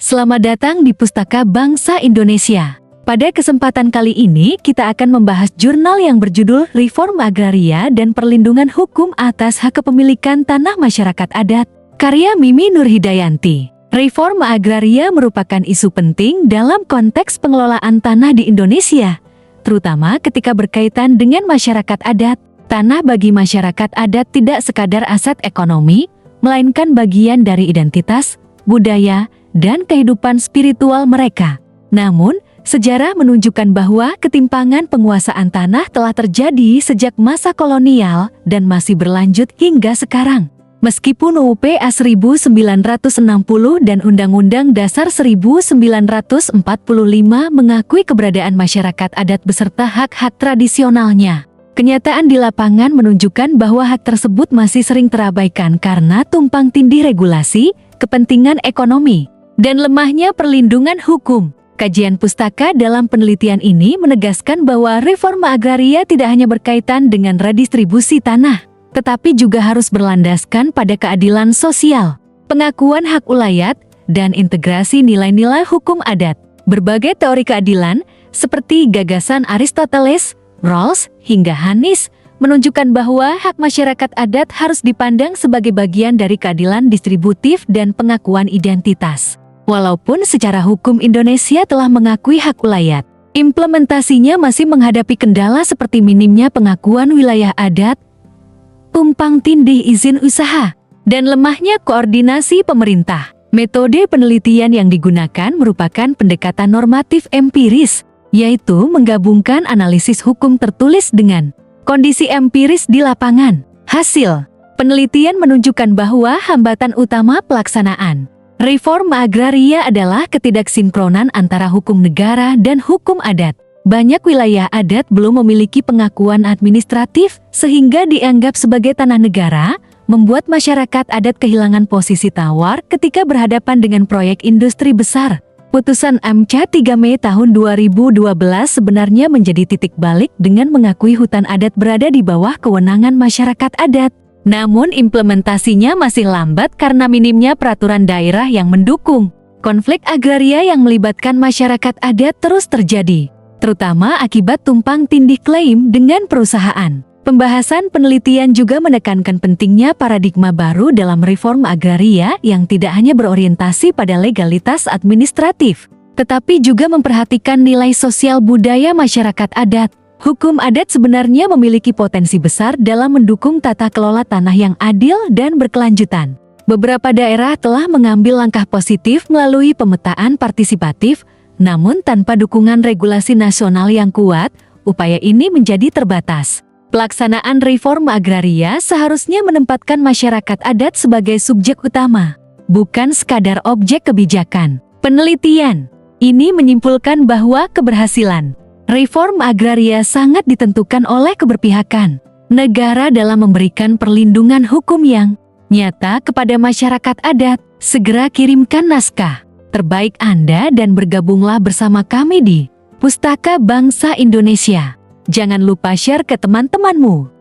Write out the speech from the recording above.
Selamat datang di Pustaka Bangsa Indonesia. Pada kesempatan kali ini kita akan membahas jurnal yang berjudul Reform Agraria dan Perlindungan Hukum atas Hak Kepemilikan Tanah Masyarakat Adat, karya Mimi Nurhidayanti. Reform agraria merupakan isu penting dalam konteks pengelolaan tanah di Indonesia, terutama ketika berkaitan dengan masyarakat adat. Tanah bagi masyarakat adat tidak sekadar aset ekonomi, melainkan bagian dari identitas, budaya, dan kehidupan spiritual mereka. Namun, sejarah menunjukkan bahwa ketimpangan penguasaan tanah telah terjadi sejak masa kolonial dan masih berlanjut hingga sekarang. Meskipun UPA 1960 dan Undang-Undang Dasar 1945 mengakui keberadaan masyarakat adat beserta hak-hak tradisionalnya, kenyataan di lapangan menunjukkan bahwa hak tersebut masih sering terabaikan karena tumpang tindih regulasi, kepentingan ekonomi, dan lemahnya perlindungan hukum. Kajian Pustaka dalam penelitian ini menegaskan bahwa reforma agraria tidak hanya berkaitan dengan redistribusi tanah, tetapi juga harus berlandaskan pada keadilan sosial, pengakuan hak ulayat, dan integrasi nilai-nilai hukum adat. Berbagai teori keadilan, seperti gagasan Aristoteles, Rawls, hingga Hanis, menunjukkan bahwa hak masyarakat adat harus dipandang sebagai bagian dari keadilan distributif dan pengakuan identitas. Walaupun secara hukum Indonesia telah mengakui hak ulayat, implementasinya masih menghadapi kendala seperti minimnya pengakuan wilayah adat, tumpang tindih izin usaha, dan lemahnya koordinasi pemerintah. Metode penelitian yang digunakan merupakan pendekatan normatif empiris, yaitu menggabungkan analisis hukum tertulis dengan kondisi empiris di lapangan. Hasil penelitian menunjukkan bahwa hambatan utama pelaksanaan reforma agraria adalah ketidaksinkronan antara hukum negara dan hukum adat. Banyak wilayah adat belum memiliki pengakuan administratif sehingga dianggap sebagai tanah negara, membuat masyarakat adat kehilangan posisi tawar ketika berhadapan dengan proyek industri besar. Putusan MK 3 Mei tahun 2012 sebenarnya menjadi titik balik dengan mengakui hutan adat berada di bawah kewenangan masyarakat adat. Namun implementasinya masih lambat karena minimnya peraturan daerah yang mendukung. Konflik agraria yang melibatkan masyarakat adat terus terjadi, terutama akibat tumpang tindih klaim dengan perusahaan. Pembahasan penelitian juga menekankan pentingnya paradigma baru dalam reforma agraria yang tidak hanya berorientasi pada legalitas administratif, tetapi juga memperhatikan nilai sosial budaya masyarakat adat. Hukum adat sebenarnya memiliki potensi besar dalam mendukung tata kelola tanah yang adil dan berkelanjutan. Beberapa daerah telah mengambil langkah positif melalui pemetaan partisipatif, namun tanpa dukungan regulasi nasional yang kuat, upaya ini menjadi terbatas. Pelaksanaan reforma agraria seharusnya menempatkan masyarakat adat sebagai subjek utama, bukan sekadar objek kebijakan. Penelitian ini menyimpulkan bahwa keberhasilan reforma agraria sangat ditentukan oleh keberpihakan negara dalam memberikan perlindungan hukum yang nyata kepada masyarakat adat. Segera kirimkan naskah terbaik Anda dan bergabunglah bersama kami di Pustaka Bangsa Indonesia. Jangan lupa share ke teman-temanmu.